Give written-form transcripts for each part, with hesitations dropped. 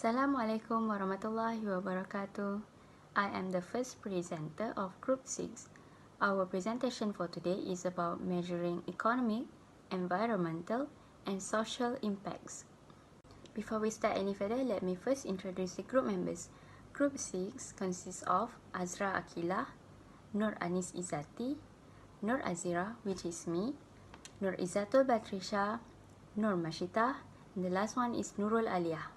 Assalamualaikum warahmatullahi wabarakatuh. I am the first presenter of Group 6. Our presentation for today is about measuring economic, environmental, and social impacts. Before we start any further, let me first introduce the group members. Group 6 consists of Azra Aqilah, Nur Izzati, Nur Azira, which is me, Nur Izzatul Batrisyia, Nur Mashitah, and the last one is Nurul Aliah.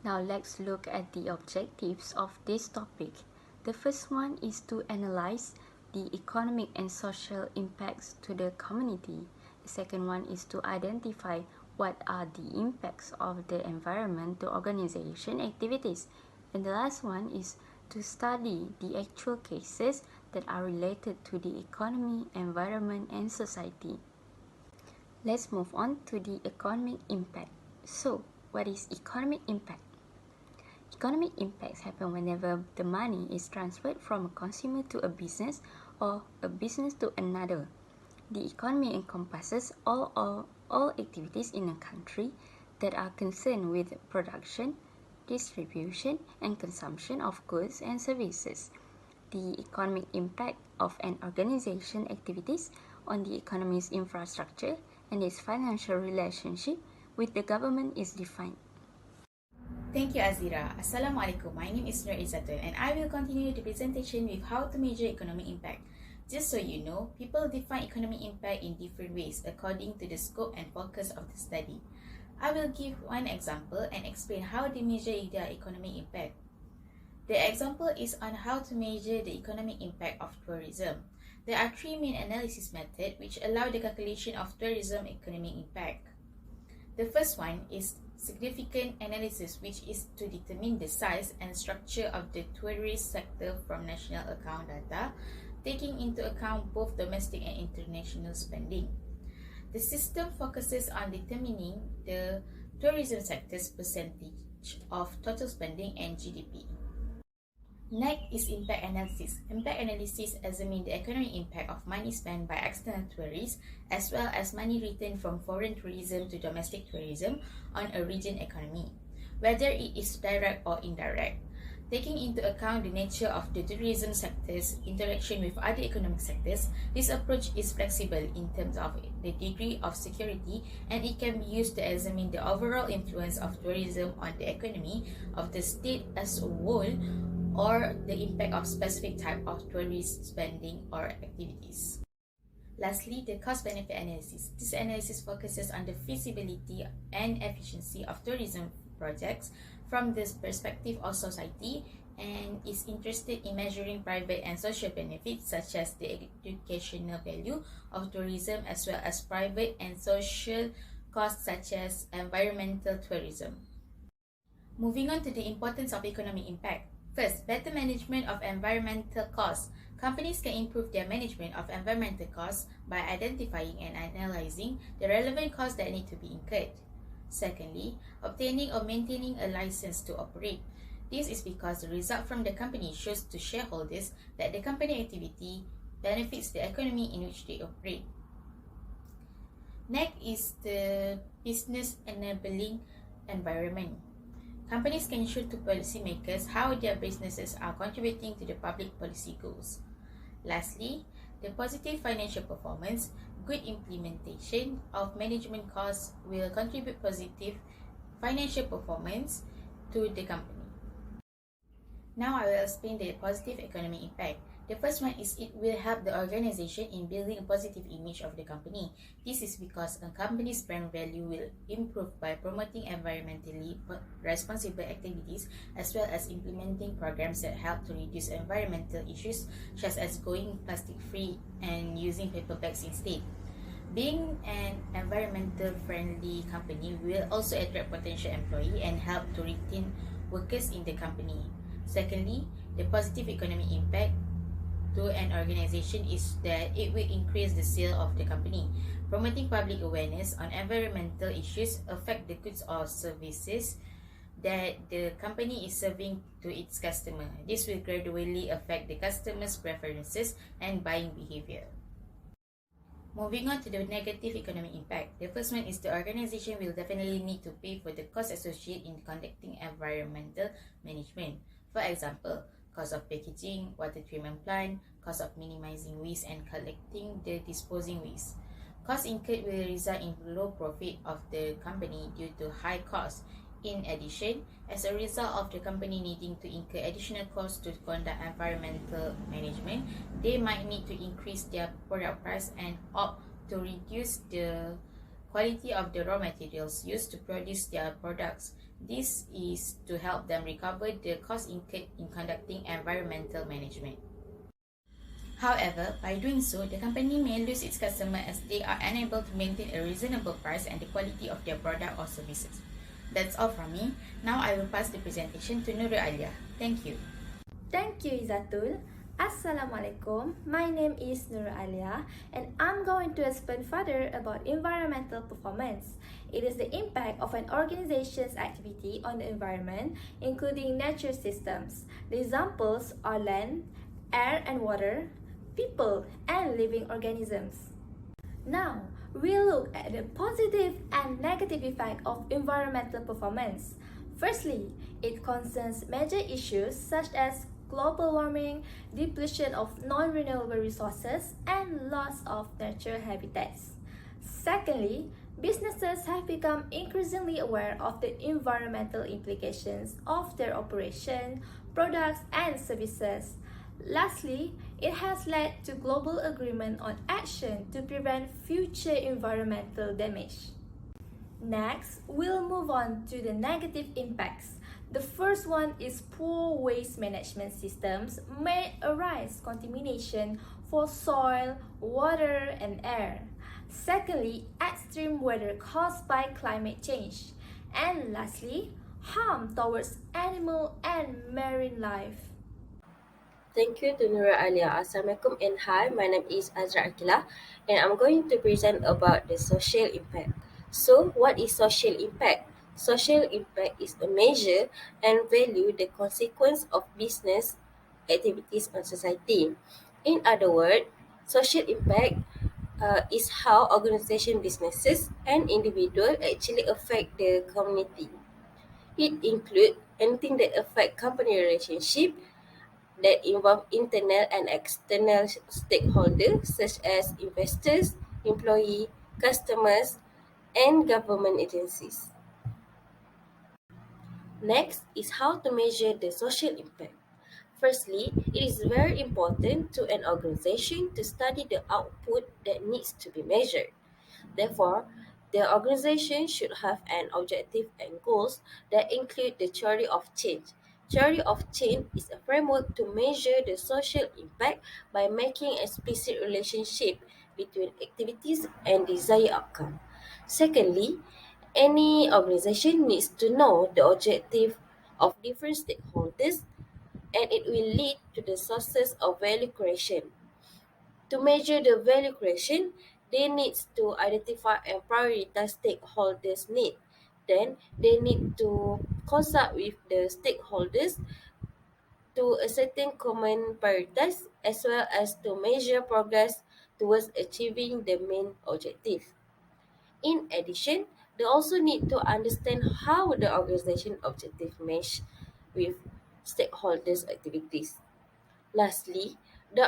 Now let's look at the objectives of this topic. The first one is to analyze the economic and social impacts to the community. The second one is to identify what are the impacts of the environment to organization activities. And the last one is to study the actual cases that are related to the economy, environment, and society. Let's move on to the economic impact. So, what is economic impact? Economic impacts happen whenever the money is transferred from a consumer to a business or a business to another. The economy encompasses all activities in a country that are concerned with production, distribution, and consumption of goods and services. The economic impact of an organization activities on the economy's infrastructure and its financial relationship with the government is defined. Thank you, Azira. Assalamualaikum. My name is Nur Izzatul and I will continue the presentation with how to measure economic impact. Just so you know, people define economic impact in different ways according to the scope and focus of the study. I will give one example and explain how they measure their economic impact. The example is on how to measure the economic impact of tourism. There are three main analysis methods which allow the calculation of tourism economic impact. The first one is significant analysis, which is to determine the size and structure of the tourist sector from national account data, taking into account both domestic and international spending. The system focuses on determining the tourism sector's percentage of total spending and GDP. Next is impact analysis. Impact analysis examines the economic impact of money spent by external tourists as well as money returned from foreign tourism to domestic tourism on a region economy, whether it is direct or indirect. Taking into account the nature of the tourism sector's interaction with other economic sectors, this approach is flexible in terms of the degree of security, and it can be used to examine the overall influence of tourism on the economy of the state as a whole, or the impact of specific type of tourist spending or activities. Lastly, the cost-benefit analysis. This analysis focuses on the feasibility and efficiency of tourism projects from the perspective of society and is interested in measuring private and social benefits such as the educational value of tourism as well as private and social costs such as environmental tourism. Moving on to the importance of economic impact. First, better management of environmental costs. Companies can improve their management of environmental costs by identifying and analyzing the relevant costs that need to be incurred. Secondly, obtaining or maintaining a license to operate. This is because the result from the company shows to shareholders that the company activity benefits the economy in which they operate. Next is the business enabling environment. Companies can show to policymakers how their businesses are contributing to the public policy goals. Lastly, the positive financial performance. Good implementation of management costs will contribute positive financial performance to the company. Now I will explain the positive economic impact. The first one is it will help the organization in building a positive image of the company. This is because a company's brand value will improve by promoting environmentally responsible activities as well as implementing programs that help to reduce environmental issues such as going plastic free and using paper bags instead. Being an environmental friendly company will also attract potential employees and help to retain workers in the company. Secondly, the positive economic impact to an organization is that it will increase the sale of the company. Promoting public awareness on environmental issues affect the goods or services that the company is serving to its customer. This will gradually affect the customer's preferences and buying behavior. Moving on to the negative economic impact. The first one is the organization will definitely need to pay for the costs associated in conducting environmental management. For example, cost of packaging, water treatment plant, cost of minimizing waste and collecting the disposing waste. Costs incurred will result in low profit of the company due to high costs. In addition, as a result of the company needing to incur additional costs to conduct environmental management, they might need to increase their product price and opt to reduce the quality of the raw materials used to produce their products. This is to help them recover the costs incurred in conducting environmental management. However, by doing so, the company may lose its customer as they are unable to maintain a reasonable price and the quality of their product or services. That's all from me. Now I will pass the presentation to Nurul Aliah. Thank you. Thank you, Izzatul. Assalamualaikum. My name is Nur Aliah and I'm going to explain further about environmental performance. It is the impact of an organization's activity on the environment, including nature systems. The examples are land, air and water, people, and living organisms. Now, we'll look at the positive and negative effect of environmental performance. Firstly, it concerns major issues such as global warming, depletion of non-renewable resources, and loss of natural habitats. Secondly, businesses have become increasingly aware of the environmental implications of their operation, products, and services. Lastly, it has led to global agreement on action to prevent future environmental damage. Next, we'll move on to the negative impacts. The first one is poor waste management systems may arise contamination for soil, water, and air. Secondly, extreme weather caused by climate change. And lastly, harm towards animal and marine life. Thank you to Nurul Aliah. Assalamualaikum and hi, my name is Azra Aqilah and I'm going to present about the social impact. So, what is social impact? Social impact is a measure and value the consequence of business activities on society. In other words, social impact is how organization, businesses, and individuals actually affect the community. It includes anything that affect company relationship, that involve internal and external stakeholders such as investors, employees, customers, and government agencies. Next is how to measure the social impact. Firstly, it is very important to an organization to study the output that needs to be measured. Therefore, the organization should have an objective and goals that include the theory of change. Theory of change is a framework to measure the social impact by making explicit relationship between activities and desired outcome. Secondly, any organization needs to know the objective of different stakeholders and it will lead to the sources of value creation. To measure the value creation, they need to identify and prioritize stakeholders' needs. Then they need to consult with the stakeholders to ascertain common priorities as well as to measure progress towards achieving the main objective. In addition, they also need to understand how the organization objective mesh with stakeholders' activities. Lastly, the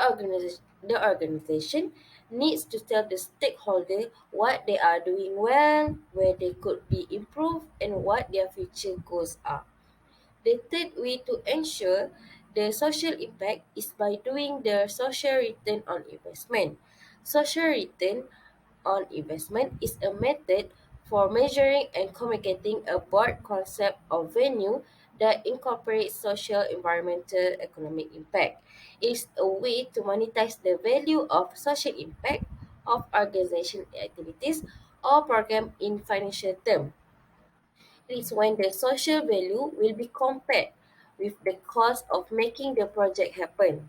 organization needs to tell the stakeholder what they are doing well, where they could be improved, and what their future goals are. The third way to ensure the social impact is by doing the social return on investment. Social return on investment is a method for measuring and communicating a broad concept of value that incorporates social, environmental, economic impact. It is a way to monetize the value of social impact of organization activities or program in financial terms. It is when the social value will be compared with the cost of making the project happen.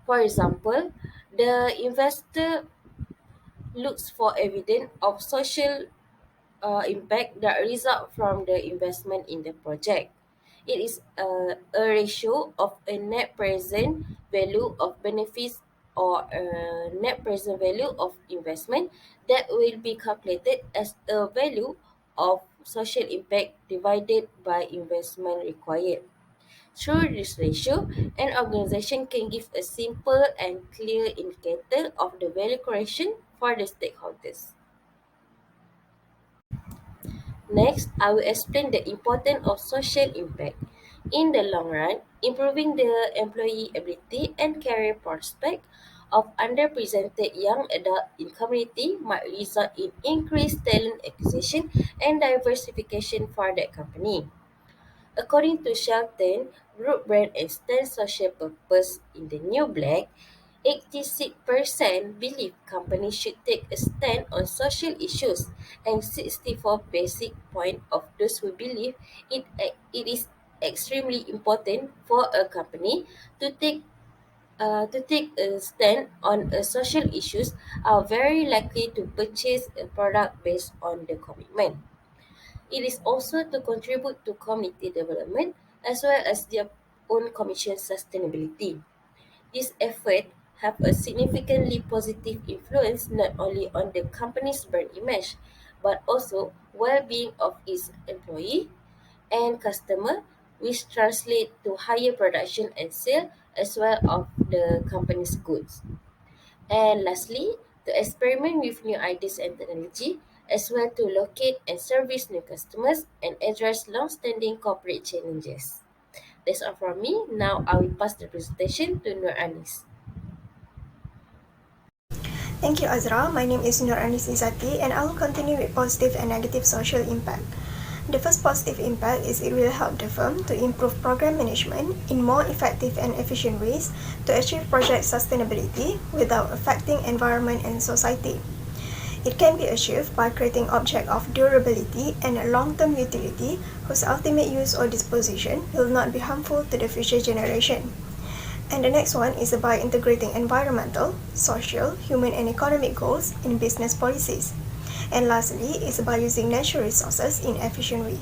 For example, the investor looks for evidence of social impact that result from the investment in the project. It is a ratio of a net present value of benefits or a net present value of investment that will be calculated as a value of social impact divided by investment required. Through this ratio, an organization can give a simple and clear indicator of the value creation for the stakeholders. Next, I will explain the importance of social impact. In the long run, improving the employee ability and career prospect of underrepresented young adults in community might result in increased talent acquisition and diversification for that company. According to Shelton, Group Brand and Stand Social Purpose in the New Black, 86% believe companies should take a stand on social issues, and 64 basic point of those who believe it is extremely important for a company to take a stand on a social issues are very likely to purchase a product based on the commitment. It is also to contribute to community development as well as their own commission sustainability. These efforts have a significantly positive influence not only on the company's brand image, but also well-being of its employee and customer, which translate to higher production and sale as well of the company's goods. And lastly, to experiment with new ideas and technology, as well to locate and service new customers and address long-standing corporate challenges. That's all from me. Now I will pass the presentation to Nur Anis. Thank you, Azra. My name is Nur Izzati, and I will continue with positive and negative social impact. The first positive impact is it will help the firm to improve program management in more effective and efficient ways to achieve project sustainability without affecting environment and society. It can be achieved by creating objects of durability and long-term utility whose ultimate use or disposition will not be harmful to the future generation. And the next one is about integrating environmental, social, human and economic goals in business policies. And lastly is about using natural resources in efficient way.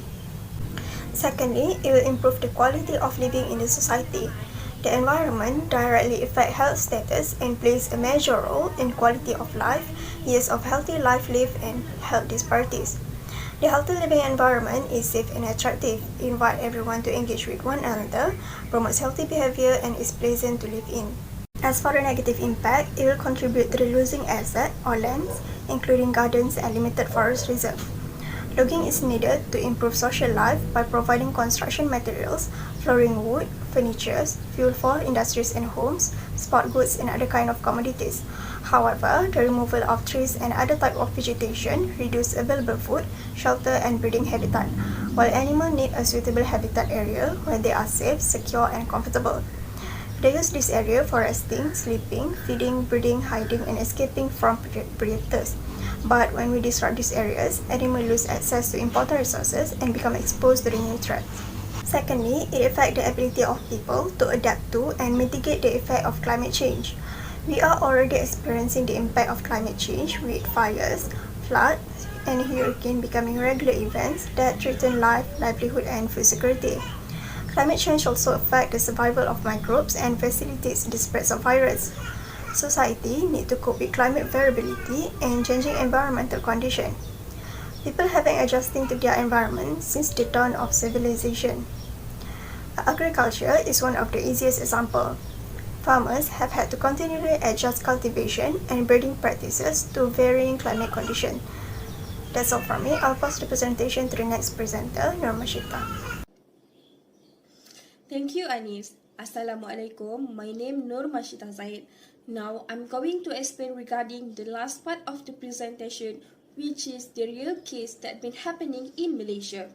Secondly, it will improve the quality of living in the society. The environment directly affects health status and plays a major role in quality of life, years of healthy life lived and health disparities. The healthy living environment is safe and attractive, invite everyone to engage with one another, promotes healthy behavior and is pleasant to live in. As for the negative impact, it will contribute to the losing asset or lands, including gardens and limited forest reserve. Logging is needed to improve social life by providing construction materials, flooring wood, furniture, fuel for industries and homes, sport goods and other kind of commodities. However, the removal of trees and other type of vegetation reduce available food, shelter and breeding habitat, while animals need a suitable habitat area where they are safe, secure and comfortable. They use this area for resting, sleeping, feeding, breeding, hiding and escaping from predators. But when we disrupt these areas, animals lose access to important resources and become exposed to the new threats. Secondly, it affects the ability of people to adapt to and mitigate the effect of climate change. We are already experiencing the impact of climate change with fires, floods, and hurricanes becoming regular events that threaten life, livelihood, and food security. Climate change also affects the survival of microbes and facilitates the spread of viruses. Society needs to cope with climate variability and changing environmental conditions. People have been adjusting to their environment since the dawn of civilization. Agriculture is one of the easiest examples. Farmers have had to continually adjust cultivation and breeding practices to varying climate conditions. That's all from me. I'll pass the presentation to the next presenter, Nur Mashitah. Thank you, Anis. Assalamualaikum. My name Nur Mashitah Zaid. Now, I'm going to explain regarding the last part of the presentation, which is the real case that been happening in Malaysia.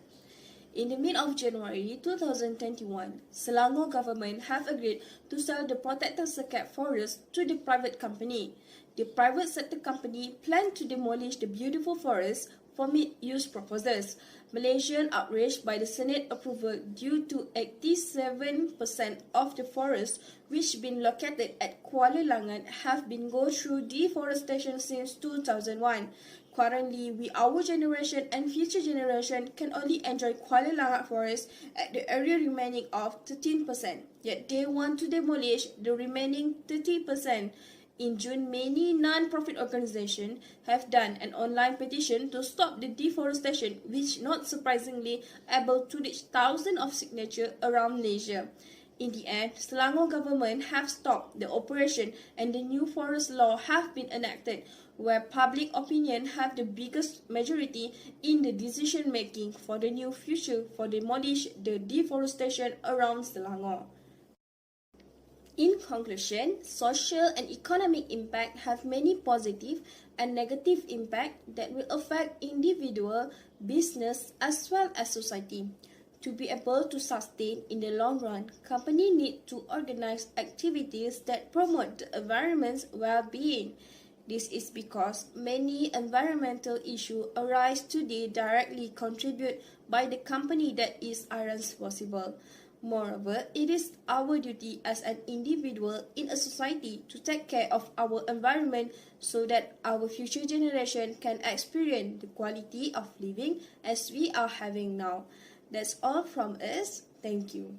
In the mid of January 2021, Selangor government have agreed to sell the protected circuit forest to the private company. The private sector company planned to demolish the beautiful forest for mixed-use purposes. Malaysian outraged by the Senate approval due to 87% of the forest which been located at Kuala Langat have been go through deforestation since 2001. Currently, we, our generation and future generation can only enjoy Kuala Langat forest at the area remaining of 13%. Yet they want to demolish the remaining 30%. In June, many non-profit organizations have done an online petition to stop the deforestation, which, not surprisingly, able to reach thousands of signatures around Malaysia. In the end, Selangor government have stopped the operation and the new forest law have been enacted, where public opinion have the biggest majority in the decision making for the new future for demolish the deforestation around Selangor. In conclusion, social and economic impact have many positive and negative impact that will affect individual, business as well as society. To be able to sustain in the long run, companies need to organize activities that promote the environment's well-being. This is because many environmental issues arise today directly contributed by the company that is responsible. Moreover, it is our duty as an individual in a society to take care of our environment so that our future generation can experience the quality of living as we are having now. That's all from us. Thank you.